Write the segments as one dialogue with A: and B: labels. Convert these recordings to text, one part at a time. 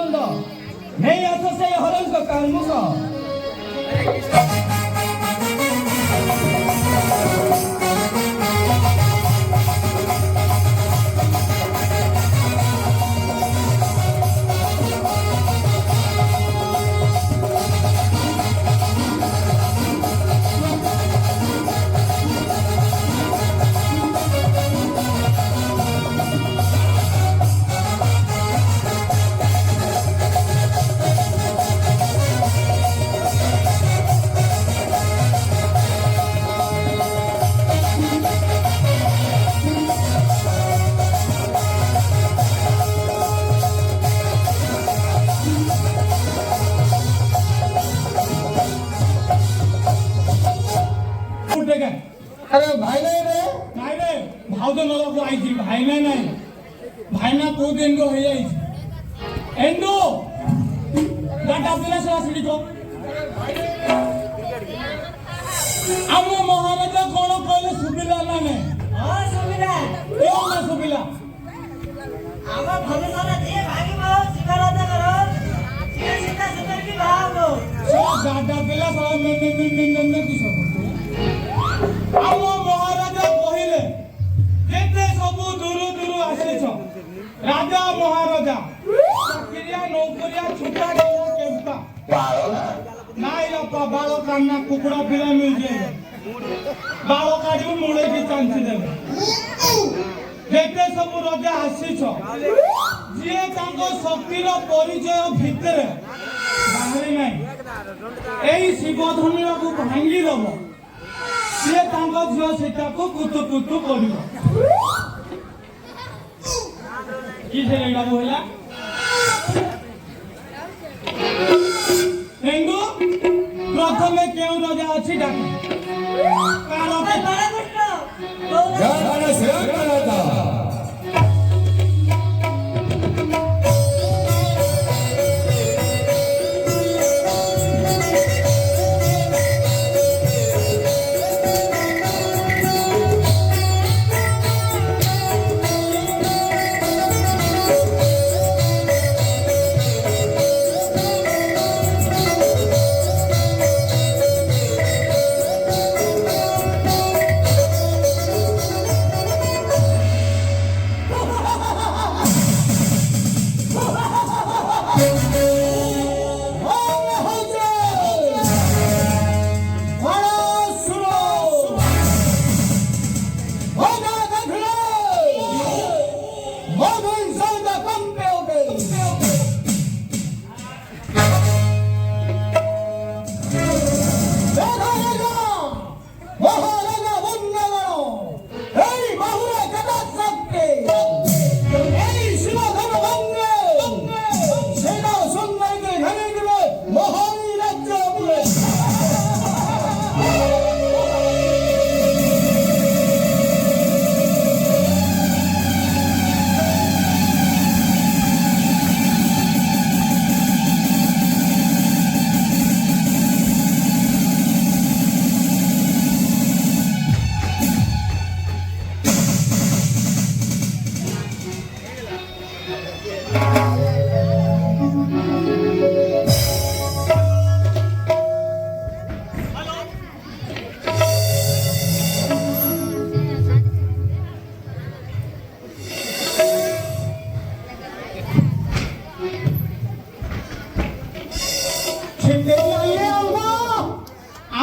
A: ଆନନ୍ଦ ନେଇ ଆସ ସେଇ ହରଙ୍କ କାର୍ମୁକ।
B: अरे भाई नहीं रे
A: भाव तो नलक आई भाई नहीं भाईना को दिन को हो जाई एंडो गाटा पिला सला सिडी को हम महाराजा कोन कहले सुबिला ना ने
C: हां सुबिला
A: क्यों ना सुबिला
C: आमा भविष्य जे भागी बो शिवराजा करो ये सीता सुंदर की भाव
A: सो गाटा पिला सला में किसो हम महाराजा कहिले जेते सब दूर दूर आसी छ राजा महाराजा चाकरिया नौकरिया छुटा गया केम्पा नाई लपा बालो कान्ना कुकुड़ा पिला मिल जाए बालो काटी मुड़े की चांसी देवे जेते सब राजा आसी छ जे तांको शक्तिर परिचय भितरे बाहरी नाही एई शिवधनुरा को भांगी दबो से तांको झियो सेटा को कुतु कुतु करिवो की से लेडा बोला हेंगो प्रथमे केउ राजा अछि डाक कारो के
C: बड़ा कृष्ण
B: जाने से करता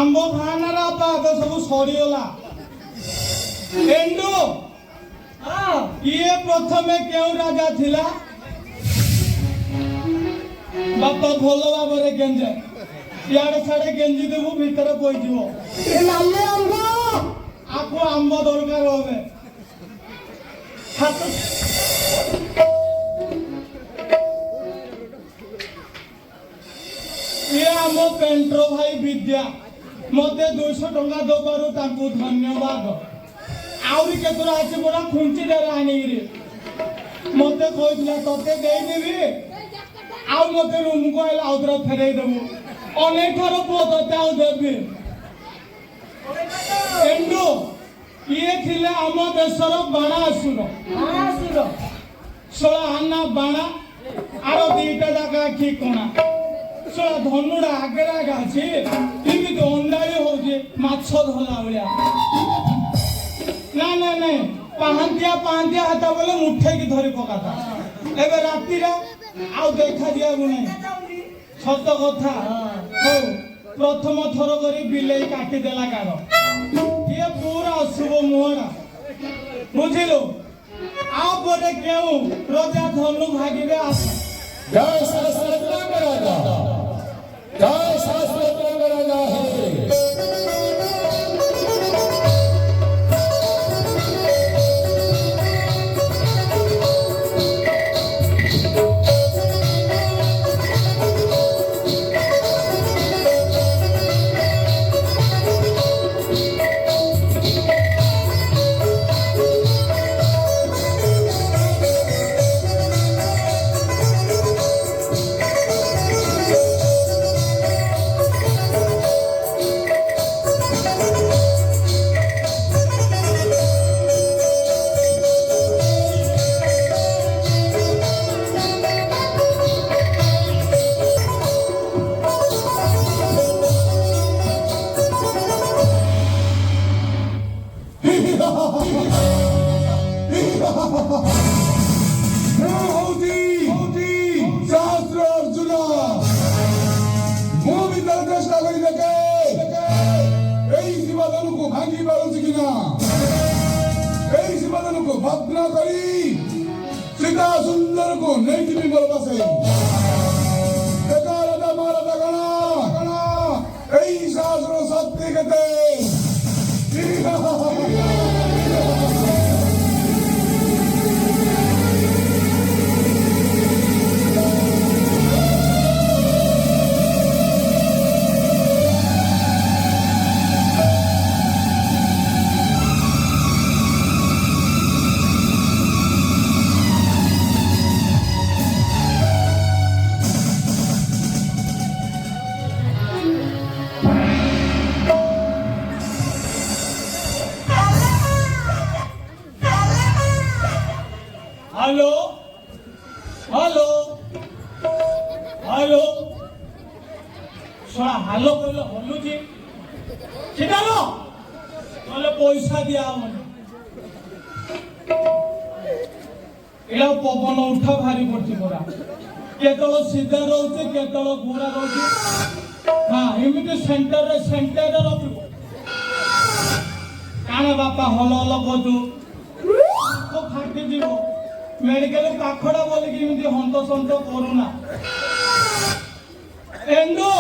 A: आंबो खानारा पाद सब सरीगला एंडो
C: हां
A: ये प्रथमे केउ राजा थिला बापा भोलो बाबरे गेंजे याडे छाडे गेंजी देबो भीतर कोइ जीवो
B: ये नाले आंबो
A: आको आंबो दरकार होबे हाथ ये आमो पेंट्रो भाई विद्या मते 200 टंका दबारु तांको धन्यवाद आउरी केतरा आछि बडा खुंची दे रानी रे मते कहइला तते देई देबी आउ मते रूम को आइला आउदरा फेरै देबो अनेक थर पदते आउ देबी एंडो ये थिले आम देशर बाणासुर
C: हां सुरो
A: सोला हाना बाणा आरो दीटा जाका ठीक कोना सोला धनुड़ा आगे आगे अछि इमित अंडाई होजे माछ धला भलिया ना ना ना पाहंतिया हाता बोले मुठे की धरी पकाता एबे राती रे आउ देखा दिया गुने सत कथा हो प्रथम थर करी बिलेई काटी देला गारो ये पूरा अशुभ मुहरा बुझिलो आ परे केउ राजा धनु भागिबे आस
B: जय शास्त्र राजा जय शास्त्र राजा है भद्र करी सीता सुंदर को नहीं की बिंबल बसे देखा राजा महाराजा गणा ऐ शास्त्र सत्य कहते
A: हेलो हेलो हेलो सोना हेलो कहले हलुची छिटालो तोले पैसा दिया हमने एला पवन उठा भारी पड़ती परा केतलो सीधा रहउचे केतलो घोड़ा रहउचे हां एमिते सेंटर रे रखिबो काना बापा हलो हलो कदु को फाटी दिबो मेडिकल पाखड़ा बोली कि इमिति हंत संत करूना एंडो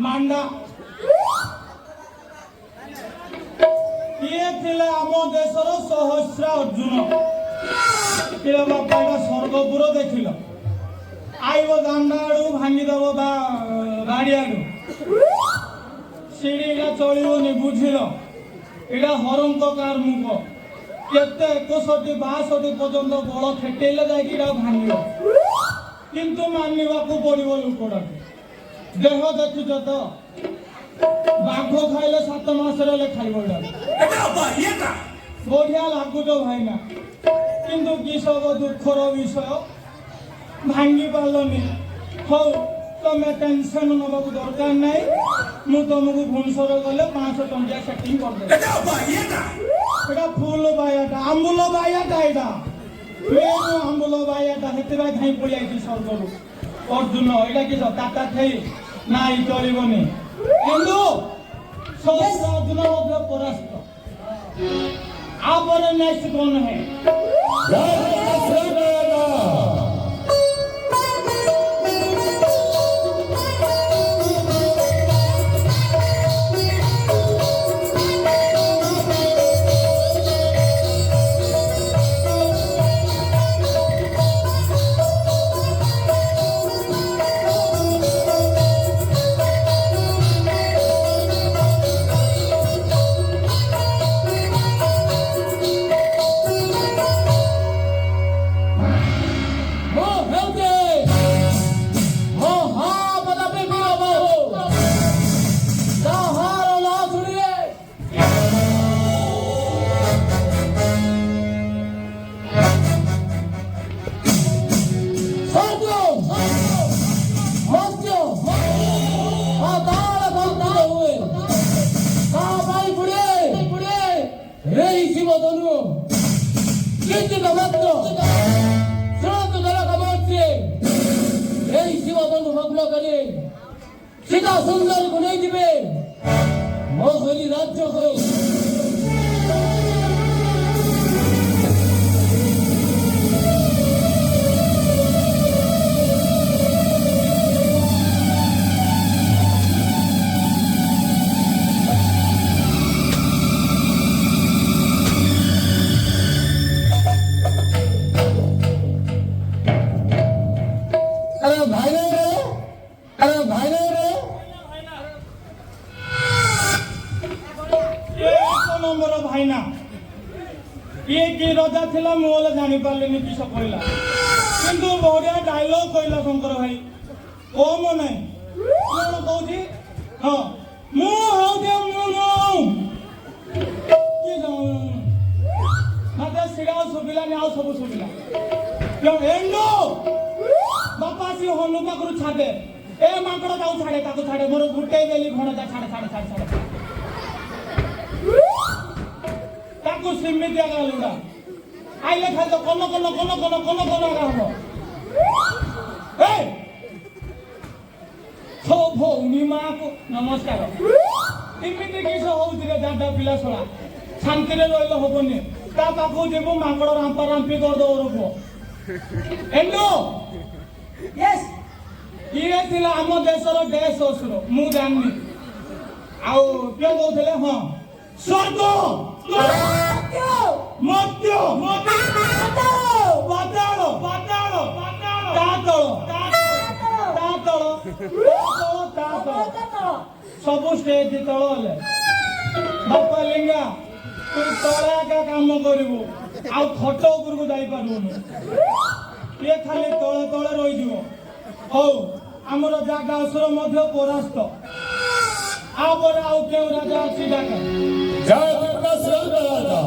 A: मांडा ये थिले आम देशर सहस्रा अर्जुन के बापा स्वर्गपुर देखिल आईब दांडा आड़ू भांगीदेव गाड़ी आड़ू सीढ़ी चलनी बुझिल एटा हरंतकार मुख केते 61-62 पर्यंत बड़ खेटेले जाकि भांग किंतु मानिबाकू पड़ो लोकटा देह देखुच तो बाघ खाइले 7 मास खाइब बढ़िया लगुच भाईना किंतु कि सब दुखर विषय भांगी पारलनी हौ तमे टेंशन नबाकू दरकार नहीं मु तुमको भुवनेश्वर गले 500 टंकिया सेटिंग कर एटा फूल बायाटा आंबुल बायाटा एटा मेन आंबुल बायाटा हेते भाई खाई पड़ी आइछि स्वर्गरु अर्जुन एटा कि टाटा थई नाई चलिबनी एंदु सहस्र अर्जुन मध्य परास्त आपरे नेक्स्ट कौन है
D: ତନୁ କିଞ୍ଚିତ ମାତ୍ର ଶୁଣନ୍ତୁ ଜନକମନ୍ତ୍ରୀ এই শিবতনু ভগ্ন করে সীতা সুন্দরীକୁ ନେଇଯିବେ ମୋହରି ରାଜ୍ୟକୁ।
A: भाईना ये कि रजा थिला मोले जानी पारलेनी किस कहला किंतु बढ़िया डायलॉग कहला शंकर भाई कम नहीं कौन कहूची हाँ मु होते मत सिड़ा सुबिला आउ सब सुबिला क्यों एंडो बापा सी हनु पाखरु छाडे ए माकड़ जाऊ छाडे ताको छाडे मोर गुटे बेली घण जा छाडे छाडे छाडे छाडे ताको सिमित आगा लुड़ा आइले खाली तो कोन आगा हो ए छो भौनी मां को नमस्कार इमिति किस होउति रे दादा पिला सोला शांति रे रहिलो होबनी ता पाखो जेबो माकड़ रांपा रांपी कर दो रखो एंडो
C: यस
A: ये थिला हम देशर देश असुर मु जाननी आउ के कहथले हां स्वर्ग मध्य पाताल सब स्टेज तल बापा लिंगा तू तला का काम करू आ खट उपरको जाई पारबुनु ये खाली तले तले रही जीवो हौ आमर जागा असुर मध्य परास्त आपर आउ केउ राजा अछि डाका
B: जय दशरथ राजा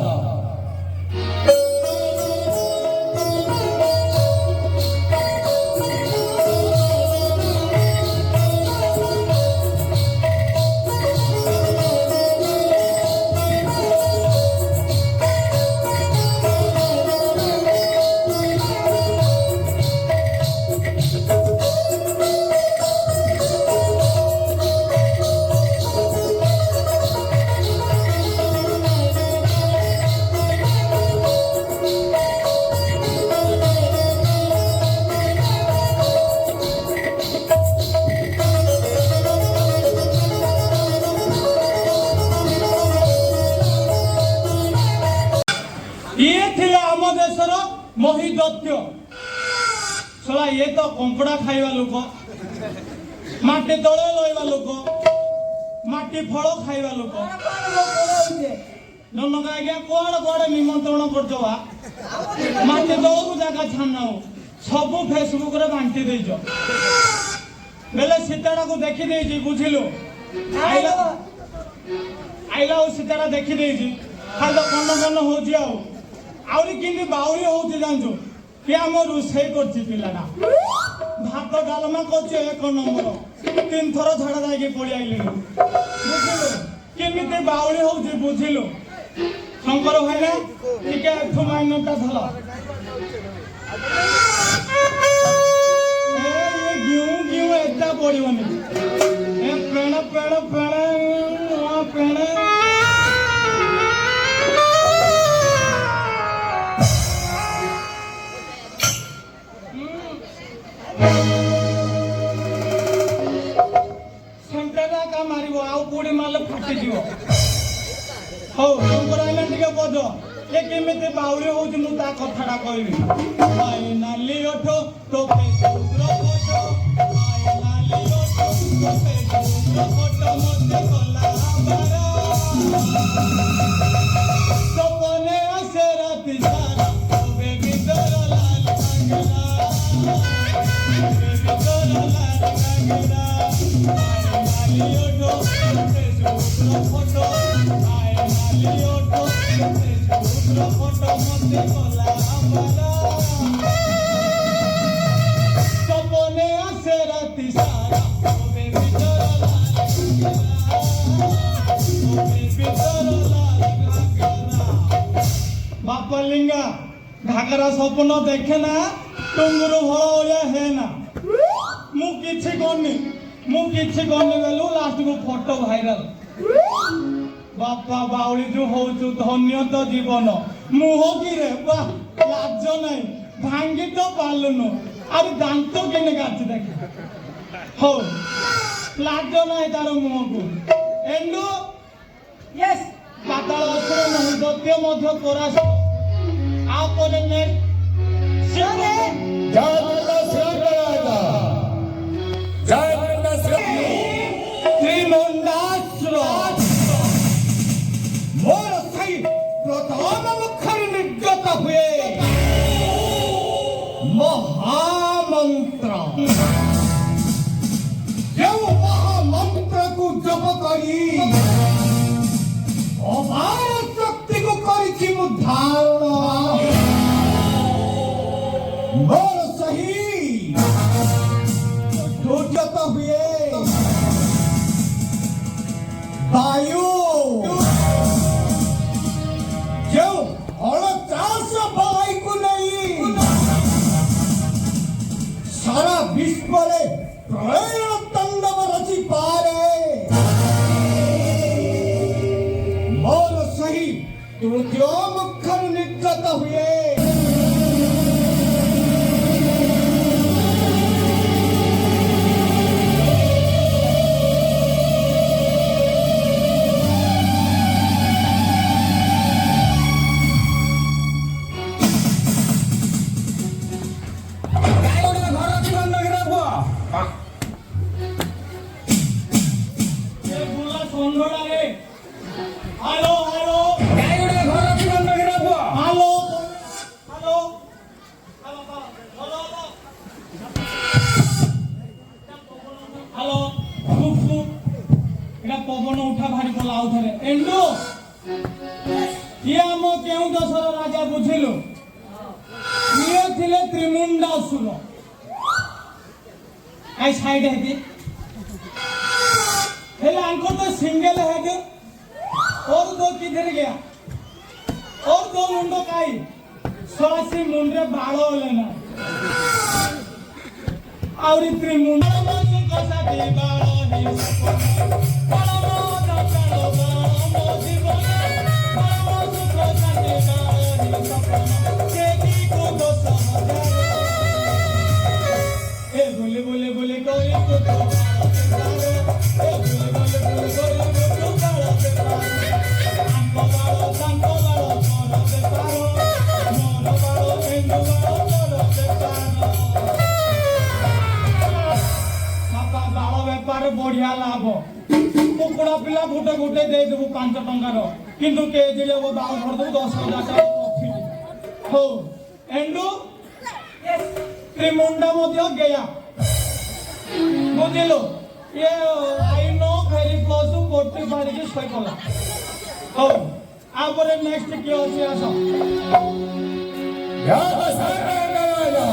A: ये थिला आम देशर महिदत्य छला ये तो कंकड़ा खाइबा लोक माटी तळे लइबा लोक माटी फळ खाइबा लोक जनक आज्ञा कोण कोण निमंत्रण करजवा माटी तळକୁ जागा छानाओ सब फेसबुक रे बांटी देजो बेले सीताड़ा को देखि देजी बुझिलो आइला सीताड़ा देखि देजी खाली कन होजी आउरी किंदी बाउरी होती जानजो कि आम रोषे करछि पिलाटा भात डालमा करछि एक नंबर 3 थर झाड़ा जाके पड़ी आइले बुझिलो केमिते बाउरी होती बुझिलो शंकर भाईना टिके एठु माइनटा धला ए गिउ गिउ एटा पड़िबनी ए पेण पेण पेण पेण सेंटरा का मारिबो आउ कोडी मारले फाटी दियो हो शंकर आइला टिके बज ए केमिते बाउरी होउछि मु ता कथाडा कहबी आइ नाली ओठो तो फेसबुक रो फोटो आइ नाली ओठो तो फेसबुक रो फोटो मते कला हमारा सपने आसे राति सारा ओ बेबी तोर लाल कांगला बेबी तोर लाल Kangla Aliyoto, Facebook photo, Aliyoto, Facebook photo, mote kola amara. Sapone ase rati sara, obe bitara lal kangala, obe bitara lal kangala. କାକରା ସ୍ୱପ୍ନ ଦେଖେ ନା ଟୁଙ୍ଗୁରୁ ଭଳ ଭଳିଆ ହେ ନା ମୁଁ କିଛି କରିନି ବେଲୁ ଲାଷ୍ଟକୁ ଫଟୋ ଭାଇରାଲ ବାପା ବାଉଳି ଯୋଉ ହଉଛୁ ଧନ୍ୟ ତ ଜୀବନ ମୁହଁ କିରେ ବା ଲାଜ ନାହିଁ ଭାଙ୍ଗି ତ ପାରିଲୁନୁ ଆରେ ଦାନ୍ତ କେନେ କାଚି ଦେଖେ ହଉ ଲାଜ ନାହିଁ ତାର ମୁହଁକୁ ଏଣ୍ଡୁ
C: यस
A: ପାତାଳ ଅସୁର ନାହିଁ ଦତ୍ୟ ମଧ୍ୟ ପରାସ ଆପରେ
C: सोने
B: जय दुर्गा श्रीराजा जय दुर्गा श्री
A: ତ୍ରିମଣ୍ଡାସୁର ମୋର ସେଇ ପ୍ରଥମ ମୁଖରେ ନିର୍ଗତ ହୁଏ ମହାମନ୍ତ୍ର ଯେଉଁ ମହାମନ୍ତ୍ରକୁ ଜପ କରି ଅପାର ଶକ୍ତିକୁ କରିଛି ମୁଁ ଧାରଣ ମୋର ସେହି ଦୁର୍ଗତ ହୁଏ ବାୟୁ ଯେଉଁ ହଳ ଚାଷ ବାୟୁକୁ ନେଇ ସାରା ବିଶ୍ୱରେ ପ୍ରଳୟ ତାଣ୍ଡବ ରଚି ପାରେ ମୋର ସେହି ତୃତୀୟ ମୁଖରୁ ନିର୍ଗତ ହୁଏ hello hello hello hello hello এটা পবন উঠা ভারি বলা আউথরে এন্ডু ইয়ে আম কেউ দশর রাজা বুঝিলু ইয়ে ଥିଲେ ত্রিমুণ্ডাসুর আই সাইড হেদি हेले अंको तो सिंगल है जो और दो किधर गया और दो मुंडो काई सोसी मुंडे बाड़ो लेना और इतनी मुंडे मोजी कोसा के बाड़ो ही बाड़ो मोजा बाड़ो मोजी बोले बाड़ो मोजी कोसा के बाड़ो ही केकी को दो समझा ए बोले बोले बोले कोई को तो बढ़िया लाभ कुकुड़ा पिला गोटे गोटे देदेबू 5 टंकार किंतु केजी जब बाल भर देबू 10,000 टाका हो एंडू त्रिमुंडा मध्य गया बुझिलु ये I know very close to 45 की सही कला हो आपरे नेक्स्ट की होची आसो
B: जय श्रीराजा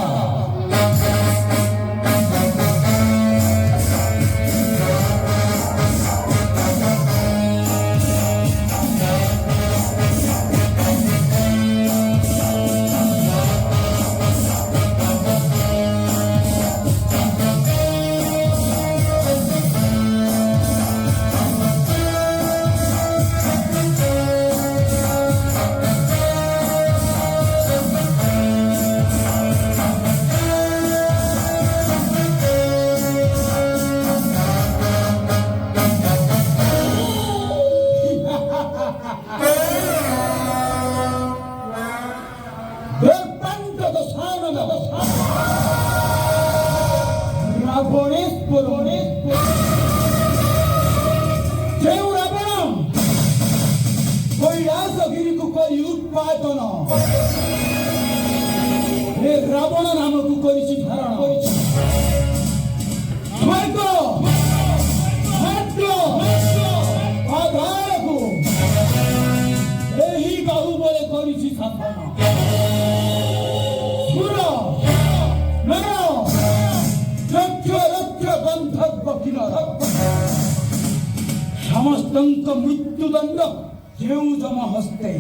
B: रावण नाम को करिछि धारण स्वर्ग आधार को एही बाहुबले करिछि शासन सुर नर यक्ष रक्ष गंधर्व किन्नर समस्तଙ୍କ मृत्युदंड जेउ जम हस्ते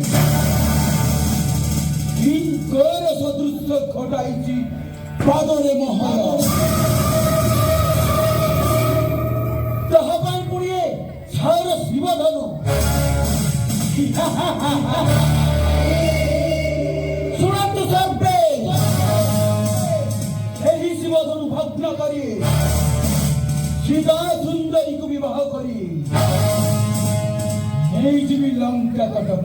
B: କିଙ୍କର ସଦୃଶ ଘଟାଇଛି ପାଦରେ ମହର ତାହା ପାଇଁ ପୁଣି ଛାର ଶିବଧନ ଶୁଣନ୍ତୁ ସର୍ବେ ଏହି ଶିବଧନୁ ଭଗ୍ନ କରି ସୀତା ସୁନ୍ଦରୀକୁ ବିବାହ କରି ନେଇଯିବି ଲଙ୍କା କଟକ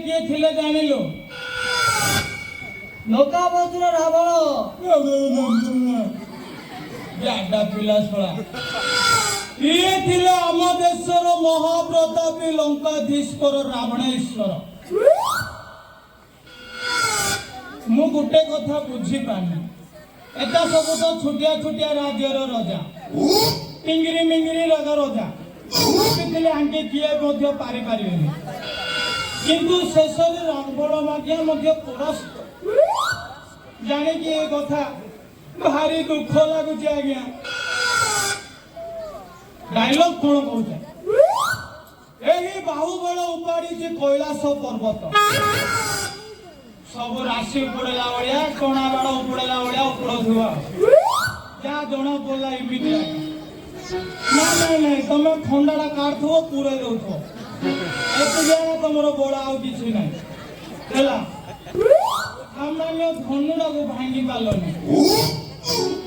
A: କିଏ ଥିଲେ ଜାଣିଲୁ?
C: ଲୋକାବତୀର ରାବଣ
A: ଜାଡା ପିଲା ଶଳା ଇଏ ଥିଲେ ଆମ ଦେଶର ମହାପ୍ରତାପୀ ଲଙ୍କାଧୀଶ୍ୱର ରାବଣେଶ୍ୱର। ମୁଁ ଗୋଟେ କଥା ବୁଝିପାରୁନି, ଏଟା ସବୁ ତ ଛୋଟିଆ ଛୋଟିଆ ରାଜ୍ୟର ରଜା, ଟିଙ୍ଗିରି ମିଙ୍ଗିରି ରଜା ଥିଲେ ଆଙ୍କେ କିଏ ମଧ୍ୟ ପାରିପାରିବେନି, କିନ୍ତୁ ଶେଷରେ ରାବଣ ମଧ୍ୟ ପରାସ୍ତ। ଜାଣିକି ଏ କଥା ଭାରି ଦୁଃଖ ଲାଗୁଛି ଆଜ୍ଞା। ଡାଇଲଗ କଣ କହୁଛ? ଏହି ବାହୁବଳ ଉପାଡ଼ିଛି କୈଳାସ ପର୍ବତ, ସବୁ ରାଶି ଉପଡେଲା ଭଳିଆ ଟଣା ବାଡ଼ ଉପଡେଲା ଭଳିଆ ଉପଡୁଥିବ। ଯାହା ଜଣା ପଡିଲା ଏମିତି ନାଇଁ ତମେ ଖଣ୍ଡାଟା କାଢୁଥିବ ପୁରେଇ ଦଉଥିବ, ଏତିକି ତମର ବଳ ଆଉ କିଛି ନାହିଁ ହେଲା। ସାମାନ୍ୟ ଧନୁଟାକୁ ଭାଙ୍ଗି ପାରିଲନି।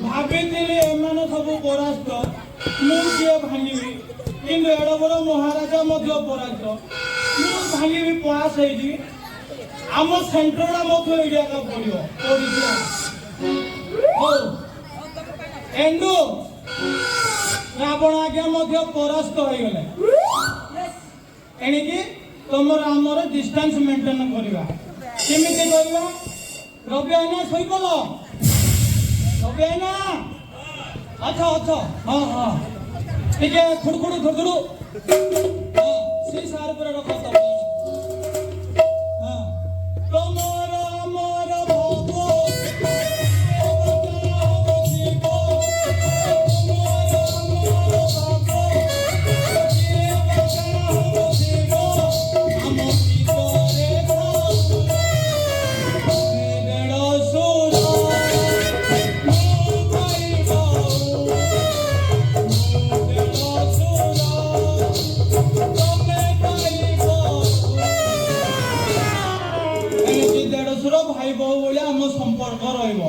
A: ଭାବିଥିଲି ଏମାନେ ସବୁ ପରାସ୍ତ, ମୁଁ କିଏ ଭାଙ୍ଗିବି, କିନ୍ତୁ ଏଡ ବଡ ମହାରାଜା ମଧ୍ୟ ପରାସ୍ତ, ମୁଁ ଭାଙ୍ଗିବି ପାସ୍ ହେଇଯିବି। ଆମ ସେଣ୍ଟରଟା ମଧ୍ୟ ଏରିଆକୁ ପଡିବ ପଡିଯିବ। ହଉ ଏଣ୍ଡୁ ରାବଣ ଆଜ୍ଞା ମଧ୍ୟ ପରାସ୍ତ ହେଇଗଲେ। ଏଣିକି ତମର ଆମର ଡିଷ୍ଟାନ୍ସ ମେଣ୍ଟେନ କରିବା। କେମିତି କରିବା? ରବି ଆଇନା ଶୋଇପଡ଼, ରବି ଆଇନା ଅଛ ହଁ ଟିକେ ଖୁଡୁଖୁଡୁ ସେ ସାର ଉପରେ ରଖ। ତମର ଆମର ଭାଇ ବୋହୁ ଭଳିଆ ଆମ ସମ୍ପର୍କ ରହିବ।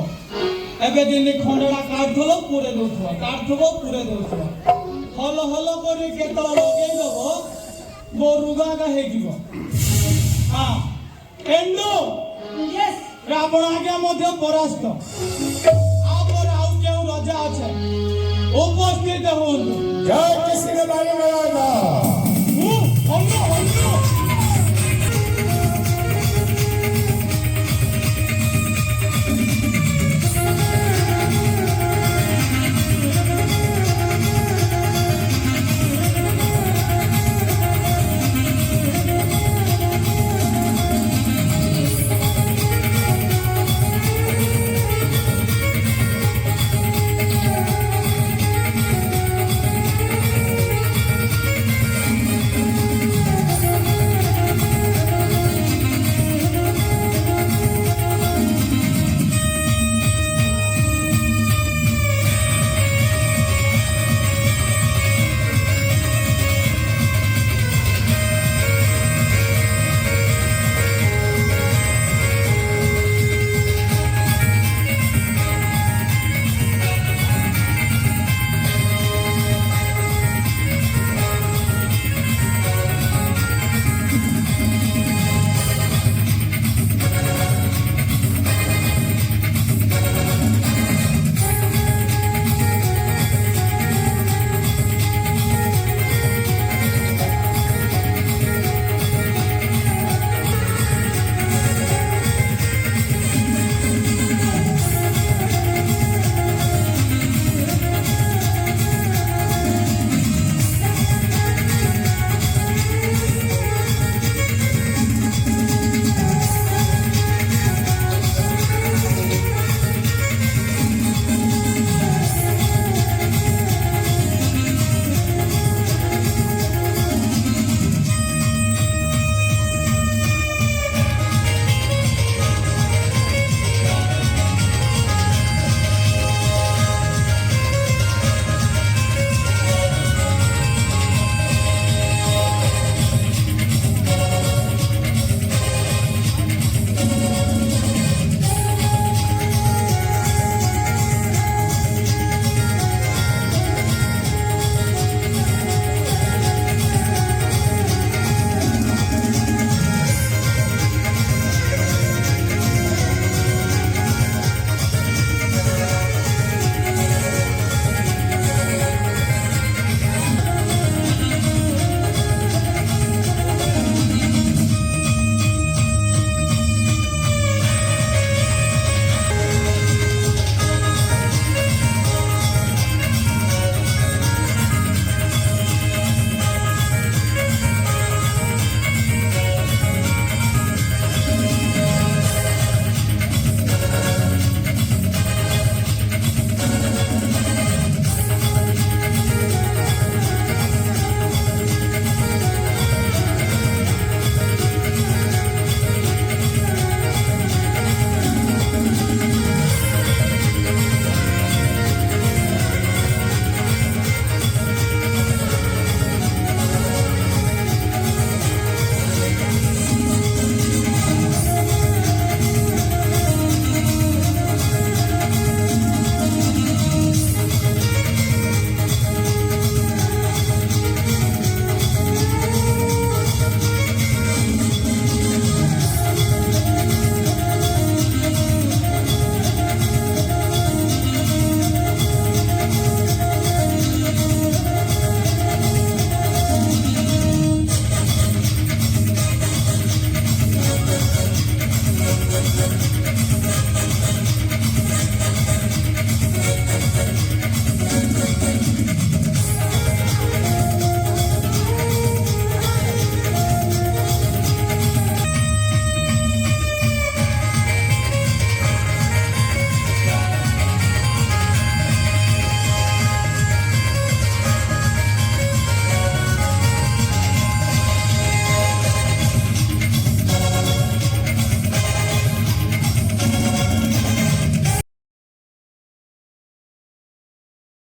A: ଏବେ ଯେମିତି ଖଣ୍ଡଟା କାଢୁଥିବ ପୁରେଇ ଦଉଥିବ, କାଢୁଥିବ ପୁରେଇ ଦଉଥିବ, ହଲ ହଲ କରି କେତେବେଳେ ଲଗେଇଦବ ଗୋରୁଗାଗା ହେଇଯିବ। ହଁ ଏଣ୍ଡୁ ରାବଣ ଆଜ୍ଞା ମଧ୍ୟ ପରାସ୍ତ। ଆପରେ ଆଉ କେଉଁ ରଜା ଅଛେ ଉପସ୍ଥିତ ହୁଅନ୍ତୁ।